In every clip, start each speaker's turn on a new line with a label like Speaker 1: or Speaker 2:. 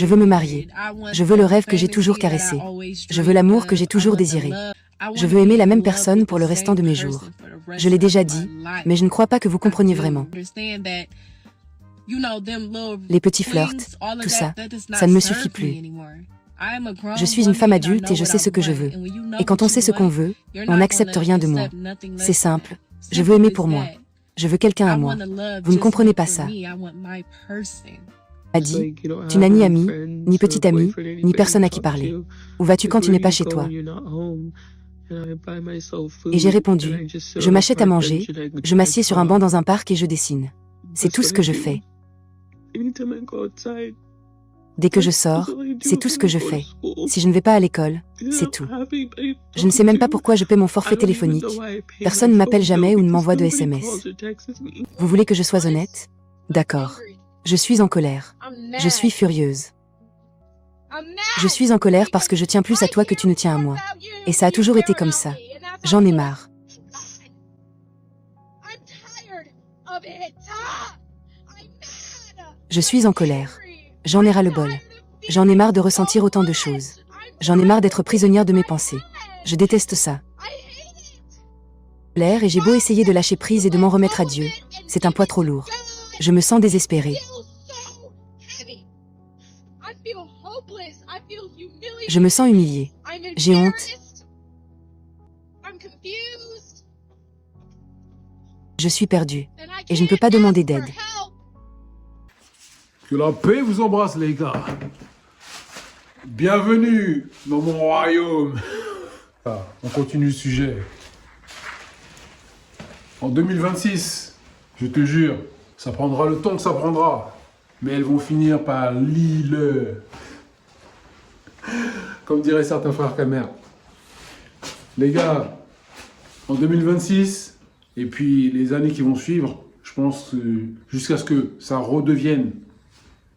Speaker 1: Je veux me marier. Je veux le rêve que j'ai toujours caressé. Je veux l'amour que j'ai toujours désiré. Je veux aimer la même personne pour le restant de mes jours. Je l'ai déjà dit, mais je ne crois pas que vous compreniez vraiment. Les petits flirts, tout ça, ça ne me suffit plus. Je suis une femme adulte et je sais ce que je veux. Et quand on sait ce qu'on veut, on n'accepte rien de moi. C'est simple. Je veux aimer pour moi. Je veux quelqu'un à moi. Vous ne comprenez pas ça. A dit, tu n'as ni ami, ni petit ami, ni personne à qui parler. Où vas-tu quand tu n'es pas chez toi? Et j'ai répondu, je m'achète à manger, je m'assieds sur un banc dans un parc et je dessine. C'est tout ce que je fais. Dès que je sors, c'est tout ce que je fais. Si je ne vais pas à l'école, c'est tout. Je ne sais même pas pourquoi je paie mon forfait téléphonique. Personne ne m'appelle jamais ou ne m'envoie de SMS. Vous voulez que je sois honnête? D'accord. Je suis en colère. Je suis furieuse. Je suis en colère parce que je tiens plus à toi que tu ne tiens à moi. Et ça a toujours été comme ça. J'en ai marre. Je suis en colère. J'en ai ras-le-bol. J'en ai marre de ressentir autant de choses. J'en ai marre d'être prisonnière de mes pensées. Je déteste ça. L'air et j'ai beau essayer de lâcher prise et de m'en remettre à Dieu, c'est un poids trop lourd. Je me sens désespérée. Je me sens humiliée. J'ai honte. Je suis perdue. Et je ne peux pas demander d'aide.
Speaker 2: Que la paix vous embrasse, les gars. Bienvenue dans mon royaume. On continue le sujet. En 2026, je te jure, ça prendra le temps que ça prendra. Mais elles vont finir par l'île. Comme diraient certains frères Kamer. Les gars, en 2026, et puis les années qui vont suivre, je pense jusqu'à ce que ça redevienne,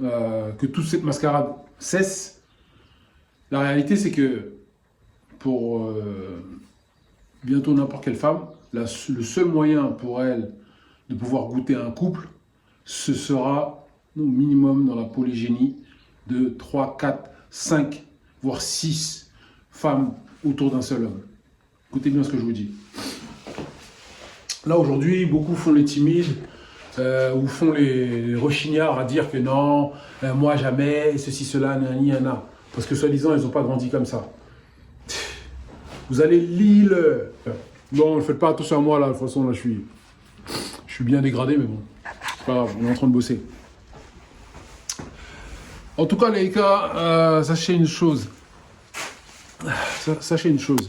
Speaker 2: que toute cette mascarade cesse, la réalité c'est que pour bientôt n'importe quelle femme, le seul moyen pour elle de pouvoir goûter un couple, ce sera au minimum dans la polygénie de 3, 4, 5, voire 6 femmes autour d'un seul homme. Écoutez bien ce que je vous dis. Là aujourd'hui, beaucoup font les timides, ou font les rechignards à dire que non, moi jamais, ceci, cela, nani, nana. Parce que soi-disant, ils n'ont pas grandi comme ça. Vous allez l'île. Bon, ne faites pas attention à moi là, de toute façon, là je suis bien dégradé, mais bon, c'est pas grave, on est en train de bosser. En tout cas, les gars, sachez une chose. Sachez une chose.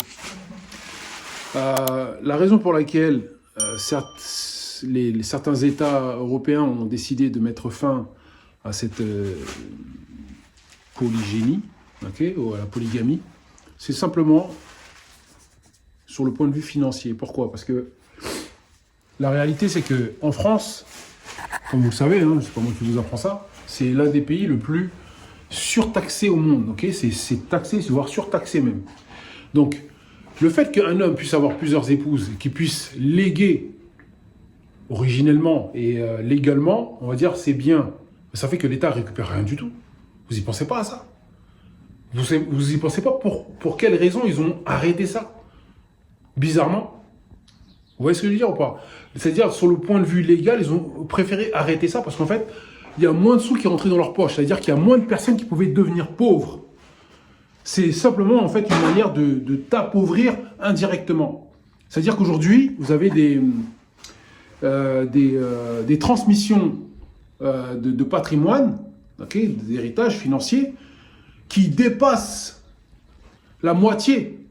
Speaker 2: La raison pour laquelle certains États européens ont décidé de mettre fin à cette polygénie, ou à la polygamie, c'est simplement sur le point de vue financier. Pourquoi? Parce que la réalité, c'est qu'en France, comme vous le savez, hein, c'est pas moi qui vous apprends ça, c'est l'un des pays le plus surtaxé au monde. Okay, c'est taxé, voire surtaxé même. Donc, le fait qu'un homme puisse avoir plusieurs épouses, qu'il puisse léguer originellement et légalement, on va dire, c'est bien. Ça fait que l'État récupère rien du tout. Vous y pensez pas à ça? Vous y pensez pas pour quelles raisons ils ont arrêté ça? Bizarrement. Vous voyez ce que je veux dire ou pas? C'est-à-dire, sur le point de vue légal, ils ont préféré arrêter ça parce qu'en fait, il y a moins de sous qui rentraient dans leur poche. C'est-à-dire qu'il y a moins de personnes qui pouvaient devenir pauvres. C'est simplement, en fait, une manière de t'appauvrir indirectement. C'est-à-dire qu'aujourd'hui, vous avez des transmissions de patrimoine, okay, des héritages financiers, qui dépassent la moitié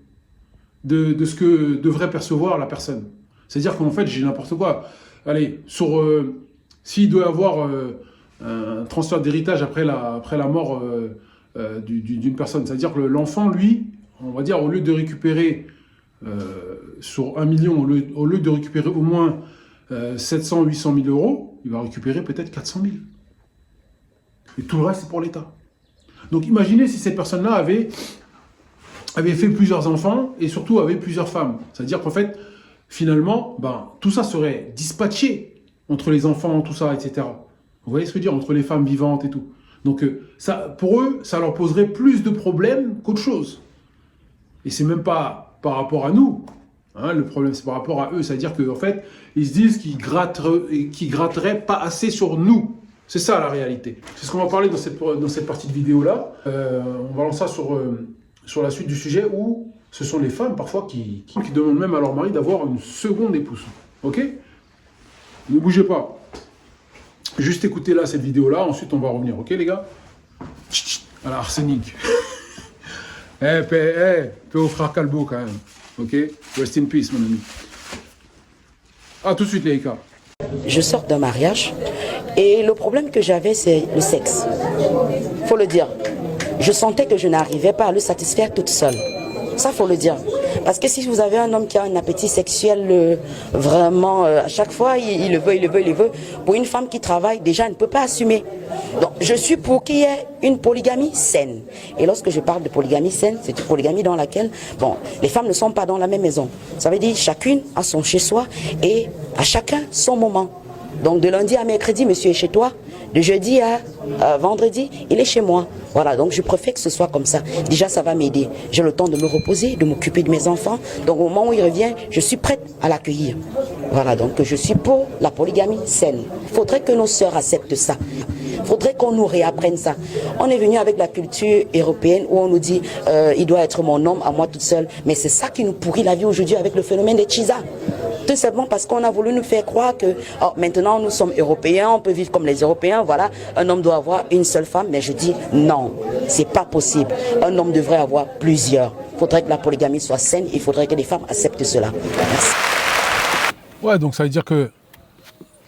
Speaker 2: de ce que devrait percevoir la personne. C'est-à-dire qu'en fait, j'ai n'importe quoi. Allez, s'il doit y avoir un transfert d'héritage après la mort d'une personne, c'est-à dire que l'enfant, lui, on va dire, au lieu de récupérer sur 1 million, au lieu de récupérer au moins 700, 800 000 euros, il va récupérer peut-être 400 000. Et tout le reste, c'est pour l'État. Donc imaginez si cette personne-là avait fait plusieurs enfants et surtout avait plusieurs femmes. C'est-à-dire qu'en fait, finalement, tout ça serait dispatché entre les enfants, tout ça, etc. Vous voyez ce que je veux dire? Entre les femmes vivantes et tout. Donc, ça, pour eux, ça leur poserait plus de problèmes qu'autre chose. Et c'est même pas par rapport à nous. Hein, le problème, c'est par rapport à eux. C'est-à-dire qu'en fait, ils se disent qu'ils gratteraient pas assez sur nous. C'est ça la réalité. C'est ce qu'on va parler dans cette partie de vidéo-là. On va lancer ça sur la suite du sujet où ce sont les femmes parfois qui demandent même à leur mari d'avoir une seconde épouse. Ok? Ne bougez pas. Juste écoutez là cette vidéo-là, ensuite on va revenir. Ok les gars? Alors arsenic. Paix au frère Calbo quand même. Ok? Rest in peace mon ami. Ah tout de suite les gars.
Speaker 3: Je sors d'un mariage et le problème que j'avais, c'est le sexe. Faut le dire. Je sentais que je n'arrivais pas à le satisfaire toute seule. Ça, faut le dire. Parce que si vous avez un homme qui a un appétit sexuel vraiment, à chaque fois, il le veut. Pour une femme qui travaille, déjà, elle ne peut pas assumer. Donc, je suis pour qu'il y ait une polygamie saine. Et lorsque je parle de polygamie saine, c'est une polygamie dans laquelle, bon, les femmes ne sont pas dans la même maison. Ça veut dire chacune a son chez-soi et à chacun son moment. Donc, de lundi à mercredi, monsieur est chez toi. De jeudi à vendredi, il est chez moi. Voilà, donc je préfère que ce soit comme ça. Déjà, ça va m'aider. J'ai le temps de me reposer, de m'occuper de mes enfants. Donc, au moment où il revient, je suis prête à l'accueillir. Voilà, donc je suis pour la polygamie saine. Il faudrait que nos sœurs acceptent ça. Il faudrait qu'on nous réapprenne ça. On est venu avec la culture européenne où on nous dit il doit être mon homme à moi toute seule. Mais c'est ça qui nous pourrit la vie aujourd'hui avec le phénomène des Chisa. Tout simplement parce qu'on a voulu nous faire croire que maintenant nous sommes européens, on peut vivre comme les Européens, voilà, un homme doit avoir une seule femme, mais je dis non, c'est pas possible. Un homme devrait avoir plusieurs. Il faudrait que la polygamie soit saine, il faudrait que les femmes acceptent cela. Merci.
Speaker 2: Ouais, donc ça veut dire que,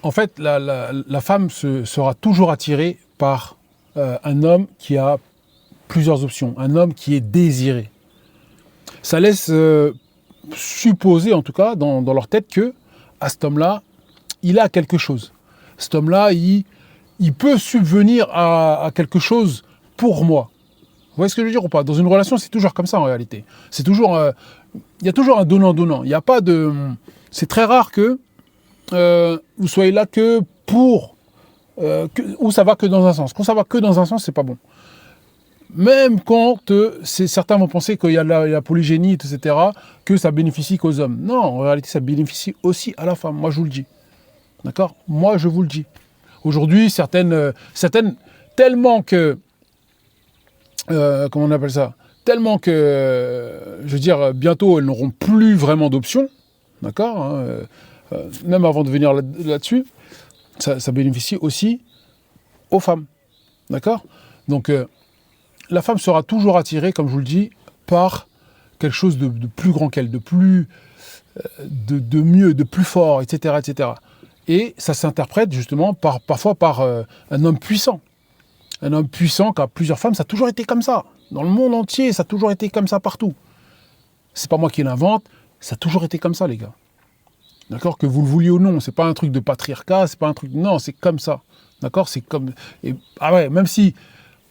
Speaker 2: en fait, la femme sera toujours attirée par un homme qui a plusieurs options, un homme qui est désiré. Ça laisse supposer, en tout cas, dans leur tête que, à cet homme-là, il a quelque chose. Cet homme-là, il peut subvenir à quelque chose pour moi. Vous voyez ce que je veux dire ou pas? Dans une relation, c'est toujours comme ça en réalité. C'est toujours, il y a toujours un donnant-donnant. Il n'y a pas de, c'est très rare que vous soyez là que pour, où ça va que dans un sens. Quand ça va que dans un sens, c'est pas bon. Même quand certains vont penser qu'il y a la polygénie, etc., que ça bénéficie qu'aux hommes. Non, en réalité, ça bénéficie aussi à la femme. Moi, je vous le dis. D'accord? Moi, je vous le dis. Aujourd'hui, certaines tellement que... comment on appelle ça? Tellement que, je veux dire, bientôt, elles n'auront plus vraiment d'options. D'accord, hein, même avant de venir là-dessus, ça bénéficie aussi aux femmes. D'accord? Donc... la femme sera toujours attirée, comme je vous le dis, par quelque chose de plus grand qu'elle, de plus, de mieux, de plus fort, etc., etc. Et ça s'interprète justement parfois par un homme puissant. Un homme puissant qui a plusieurs femmes, ça a toujours été comme ça. Dans le monde entier, ça a toujours été comme ça partout. C'est pas moi qui l'invente, ça a toujours été comme ça, les gars. D'accord? Que vous le vouliez ou non, c'est pas un truc de patriarcat, c'est pas un truc... Non, c'est comme ça. D'accord? C'est comme... Ah ouais, même si...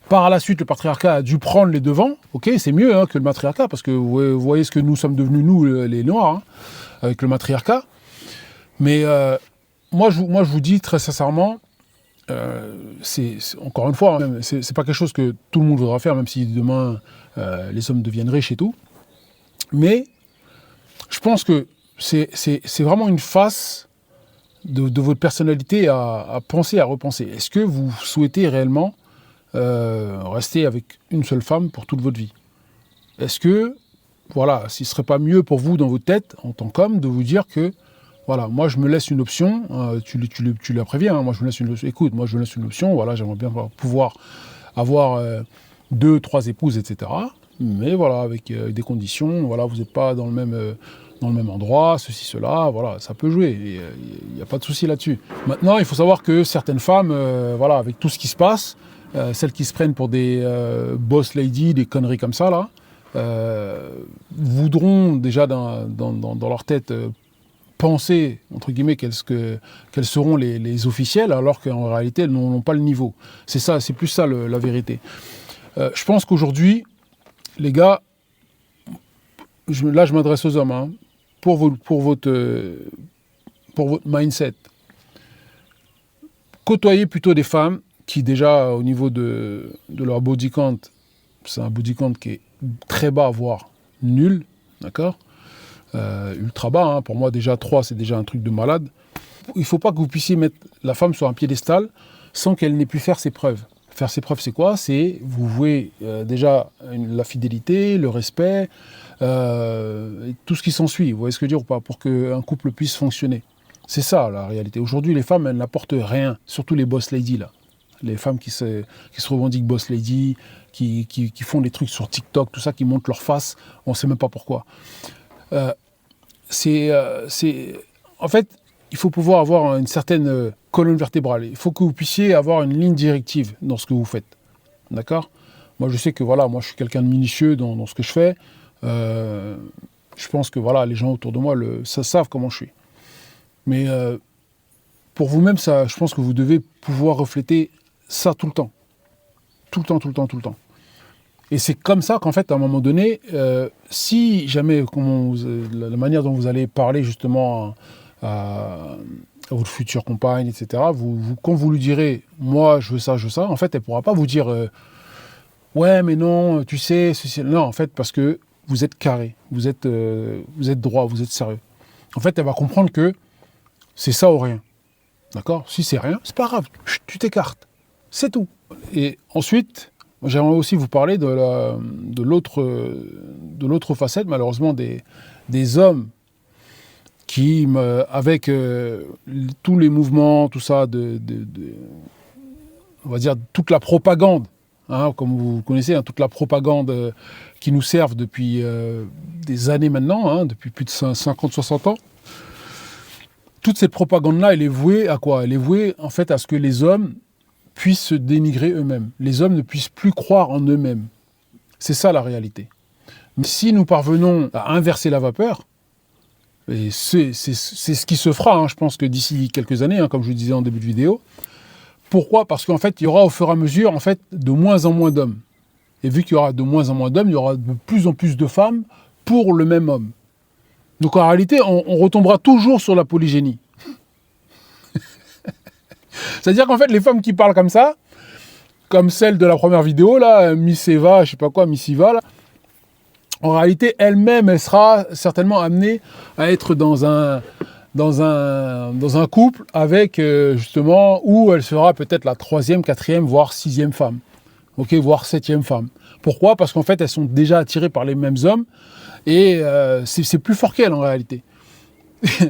Speaker 2: Par la suite, le patriarcat a dû prendre les devants. Ok, c'est mieux que le matriarcat, parce que vous voyez ce que nous sommes devenus, nous, les Noirs, avec le matriarcat. Mais moi, je vous dis très sincèrement, encore une fois, c'est pas quelque chose que tout le monde voudra faire, même si demain, les hommes deviennent riches et tout. Mais je pense que c'est vraiment une face de votre personnalité à penser, à repenser. Est-ce que vous souhaitez réellement rester avec une seule femme pour toute votre vie? Est-ce que, voilà, s'il ne serait pas mieux pour vous dans votre tête, en tant qu'homme, de vous dire que, voilà, moi je me laisse une option, tu la préviens, hein, moi je me laisse une option, écoute, moi je me laisse une option, voilà, j'aimerais bien pouvoir avoir 2, 3 épouses, etc. Mais voilà, avec des conditions, voilà, vous n'êtes pas dans le même endroit, ceci, cela, voilà, ça peut jouer, il n'y a pas de souci là-dessus. Maintenant, il faut savoir que certaines femmes, voilà, avec tout ce qui se passe, celles qui se prennent pour des boss lady, des conneries comme ça, là, voudront déjà dans leur tête penser, entre guillemets, quelles seront les officielles, alors qu'en réalité, elles n'ont pas le niveau. C'est ça, c'est plus ça la vérité. Je pense qu'aujourd'hui, les gars, là je m'adresse aux hommes, hein, pour votre mindset, côtoyez plutôt des femmes qui déjà, au niveau de leur body count, c'est un body count qui est très bas, voire nul, d'accord, ultra bas, hein. Pour moi, déjà 3, c'est déjà un truc de malade. Il ne faut pas que vous puissiez mettre la femme sur un piédestal sans qu'elle n'ait pu faire ses preuves. Faire ses preuves, c'est quoi? C'est vous vouez déjà la fidélité, le respect, et tout ce qui s'ensuit. Vous voyez ce que je veux dire ou pas? Pour qu'un couple puisse fonctionner. C'est ça, la réalité. Aujourd'hui, les femmes, elles n'apportent rien. Surtout les boss ladies, là. Les femmes qui se revendiquent boss lady, qui font des trucs sur TikTok, tout ça, qui montrent leur face. On ne sait même pas pourquoi. En fait, il faut pouvoir avoir une certaine colonne vertébrale. Il faut que vous puissiez avoir une ligne directive dans ce que vous faites. D'accord? Moi, je sais que voilà, moi, je suis quelqu'un de minutieux dans ce que je fais. Je pense que voilà, les gens autour de moi savent comment je suis. Mais pour vous-même, ça, je pense que vous devez pouvoir refléter ça tout le temps. Tout le temps, tout le temps, tout le temps. Et c'est comme ça qu'en fait, à un moment donné, si jamais, la manière dont vous allez parler justement à votre future compagne, etc., quand vous lui direz « moi, je veux ça », en fait, elle ne pourra pas vous dire « ouais, mais non, tu sais, ceci... » Non, en fait, parce que vous êtes carré, vous êtes droit, vous êtes sérieux. En fait, elle va comprendre que c'est ça ou rien. D'accord? Si c'est rien, c'est pas grave, tu t'écartes. C'est tout. Et ensuite, j'aimerais aussi vous parler de l'autre facette, malheureusement, des hommes qui, avec tous les mouvements, tout ça, on va dire toute la propagande, hein, comme vous connaissez, hein, toute la propagande qui nous servent depuis des années maintenant, hein, depuis plus de 50-60 ans. Toute cette propagande-là, elle est vouée à quoi? Elle est vouée, en fait, à ce que les hommes puissent se dénigrer eux-mêmes. Les hommes ne puissent plus croire en eux-mêmes. C'est ça la réalité. Mais si nous parvenons à inverser la vapeur, et c'est ce qui se fera, hein, je pense que d'ici quelques années, hein, comme je vous disais en début de vidéo. Pourquoi? Parce qu'en fait, il y aura au fur et à mesure en fait, de moins en moins d'hommes. Et vu qu'il y aura de moins en moins d'hommes, il y aura de plus en plus de femmes pour le même homme. Donc en réalité, on retombera toujours sur la polygénie. C'est-à-dire qu'en fait, les femmes qui parlent comme ça, comme celle de la première vidéo, là, Miss Eva, je sais pas quoi, Miss Eva, là, en réalité, elle-même, elle sera certainement amenée à être dans un couple avec, justement, où elle sera peut-être la 3e, 4e, voire 6e femme. Ok, voire 7e femme. Pourquoi? Parce qu'en fait, elles sont déjà attirées par les mêmes hommes et c'est plus fort qu'elles en réalité.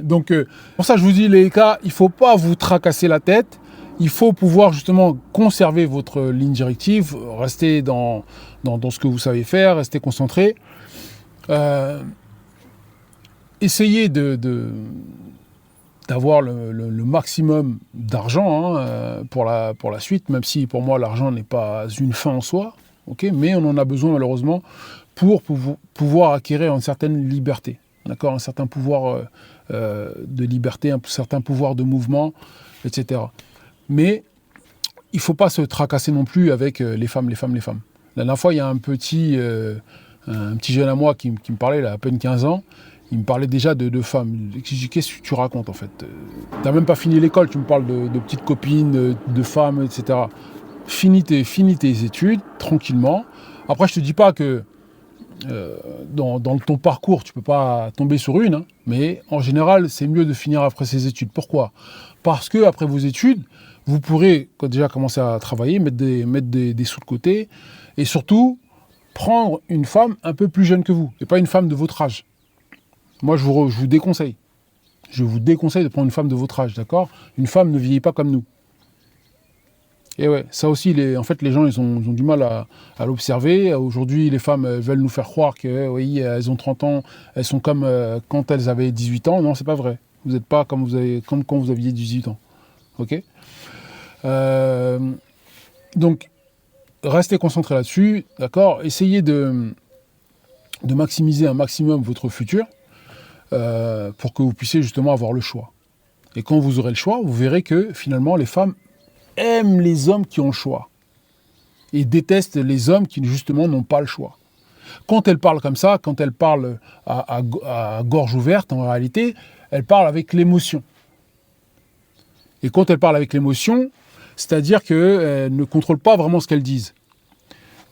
Speaker 2: Donc, pour ça, je vous dis, les gars, il ne faut pas vous tracasser la tête. Il faut pouvoir justement conserver votre ligne directive, rester dans ce que vous savez faire, rester concentré. Essayez d'avoir le maximum d'argent hein, pour la suite, même si pour moi l'argent n'est pas une fin en soi, okay, mais on en a besoin malheureusement pour pouvoir acquérir une certaine liberté, d'accord, un certain pouvoir de liberté, un certain pouvoir de mouvement, etc. Mais il ne faut pas se tracasser non plus avec les femmes. La dernière fois, il y a un petit jeune à moi qui me parlait, il a à peine 15 ans, il me parlait déjà de femmes. Qu'est-ce que tu racontes en fait? T'as même pas fini l'école, tu me parles de petites copines, de femmes, etc. Finis tes études, tranquillement. Après, je te dis pas que dans ton parcours, tu peux pas tomber sur une, hein, mais en général, c'est mieux de finir après ses études. Pourquoi? Parce que après vos études, vous pourrez déjà commencer à travailler, mettre des sous de côté, et surtout, prendre une femme un peu plus jeune que vous, et pas une femme de votre âge. Moi, je vous déconseille. Je vous déconseille de prendre une femme de votre âge, d'accord? Une femme ne vieillit pas comme nous. Et ouais, ça aussi, en fait, les gens, ils ont du mal à l'observer. Aujourd'hui, les femmes veulent nous faire croire que, oui, elles ont 30 ans, elles sont comme quand elles avaient 18 ans. Non, c'est pas vrai. Vous n'êtes pas comme quand vous aviez 18 ans. Ok? Donc, restez concentrés là-dessus, d'accord? Essayez de maximiser un maximum votre futur pour que vous puissiez justement avoir le choix. Et quand vous aurez le choix, vous verrez que finalement, les femmes aiment les hommes qui ont le choix et détestent les hommes qui justement n'ont pas le choix. Quand elles parlent comme ça, quand elles parlent à gorge ouverte, en réalité, elles parlent avec l'émotion. Et quand elles parlent avec l'émotion, C'est-à-dire qu'elles ne contrôlent pas vraiment ce qu'elles disent.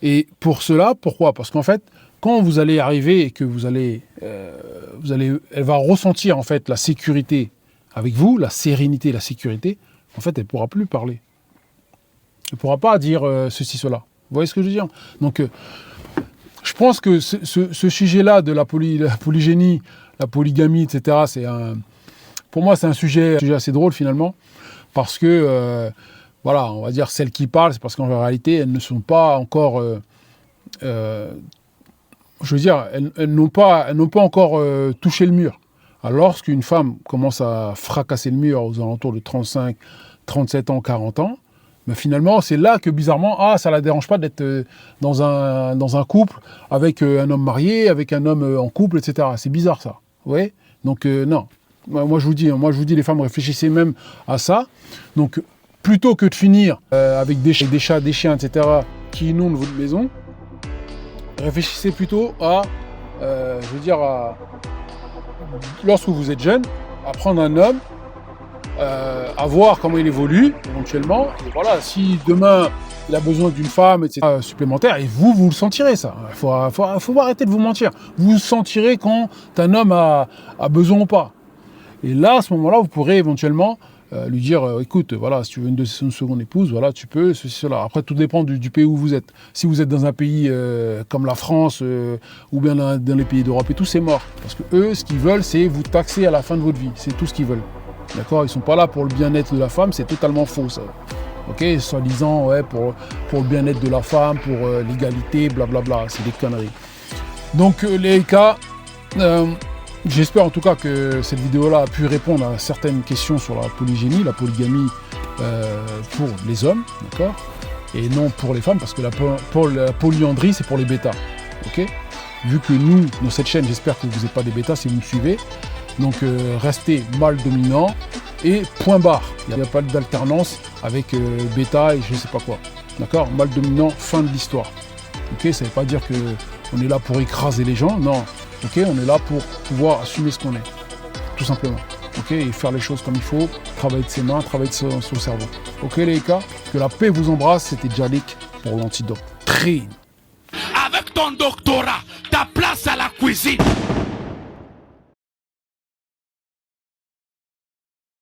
Speaker 2: Et pour cela, pourquoi? Parce qu'en fait, quand vous allez arriver et que elle va ressentir en fait la sécurité avec vous, la sérénité, la sécurité, en fait, elle ne pourra plus parler. Elle ne pourra pas dire ceci, cela. Vous voyez ce que je veux dire? Donc, je pense que ce sujet-là de la polygénie, la polygamie, etc., pour moi, c'est un sujet assez drôle finalement, parce que, voilà, on va dire celles qui parlent, c'est parce qu'en réalité, elles ne sont pas encore, je veux dire, elles n'ont pas encore touché le mur. Alors, lorsqu'une femme commence à fracasser le mur aux alentours de 35, 37 ans, 40 ans, mais finalement, c'est là que bizarrement, ça ne la dérange pas d'être dans un couple avec un homme marié, avec un homme en couple, etc. C'est bizarre ça. Vous voyez? Donc non. Moi je vous dis, les femmes, réfléchissez même à ça. Donc plutôt que de finir avec des chats, des chiens, etc. qui inondent votre maison, réfléchissez plutôt lorsque vous êtes jeune, à prendre un homme, à voir comment il évolue éventuellement. Et voilà, si demain il a besoin d'une femme, etc., supplémentaire, et vous le sentirez ça. Il faut arrêter de vous mentir. Vous sentirez quand un homme a besoin ou pas. Et là, à ce moment-là, vous pourrez éventuellement lui dire, écoute, voilà, si tu veux une seconde épouse, voilà, tu peux, ceci, cela. Après, tout dépend du pays où vous êtes. Si vous êtes dans un pays comme la France, ou bien dans les pays d'Europe et tout, c'est mort. Parce que eux, ce qu'ils veulent, c'est vous taxer à la fin de votre vie. C'est tout ce qu'ils veulent. D'accord? Ils ne sont pas là pour le bien-être de la femme, c'est totalement faux, ça. Ok? Soi-disant, ouais, pour le bien-être de la femme, pour l'égalité, blablabla, c'est des conneries. Donc, les cas... j'espère en tout cas que cette vidéo-là a pu répondre à certaines questions sur la polygénie, la polygamie pour les hommes, d'accord? Et non pour les femmes, parce que la polyandrie, c'est pour les bêtas, ok? Vu que nous, dans cette chaîne, j'espère que vous n'êtes pas des bêtas si vous me suivez, donc restez mâle dominant et point barre. Il n'y a pas d'alternance avec bêta et je ne sais pas quoi, d'accord? Mâle dominant, fin de l'histoire, ok? Ça ne veut pas dire qu'on est là pour écraser les gens, non. Ok, on est là pour pouvoir assumer ce qu'on est, tout simplement. Ok, et faire les choses comme il faut, travailler de ses mains, travailler de son cerveau. Ok les gars, que la paix vous embrasse, c'était Djalik pour l'antidoctrine.
Speaker 4: Avec ton doctorat, ta place à la cuisine.